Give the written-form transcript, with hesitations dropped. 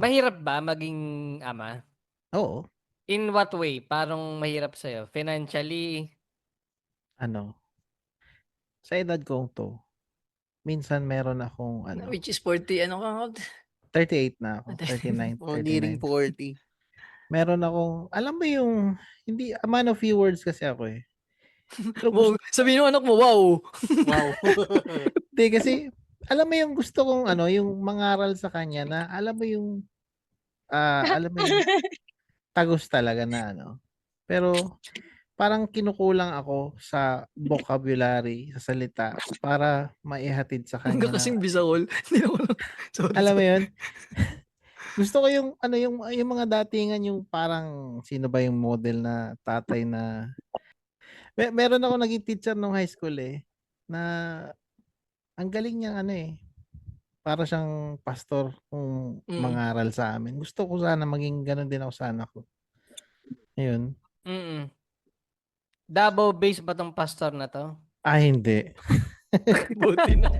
Mahirap ba maging ama? Oo, In what way? Parang mahirap sa'yo? Financially? ano, sa edad kong 'to, minsan meron akong Which is 40 ano ka? 38 na ako, 39, Oh, nearing 39. 40. Meron akong alam mo yung hindi a man of few words kasi ako, eh. Pero Wow, sabihin ng anak mo, "Wow." wow. Hindi kasi alam mo yung gusto kong yung mangaral sa kanya na alam mo yung, alam mo yung tagos talaga na pero parang kinukulang ako sa vocabulary, sa salita para maihatid sa Hanggang kanya na kasing bisawol. Hindi ako sorry, alam mo sorry. yun? Gusto ko yung yung mga datingan yung parang sino ba yung model na tatay na meron akong naging teacher nung high school, eh, na ang galing niyang para siyang pastor kung Mm. mangaral sa amin. Gusto ko sana maging gano'n din ako sa anak ko. Ayun. Mm. Davao based ba 'tong pastor na 'to? Hindi. Buti na.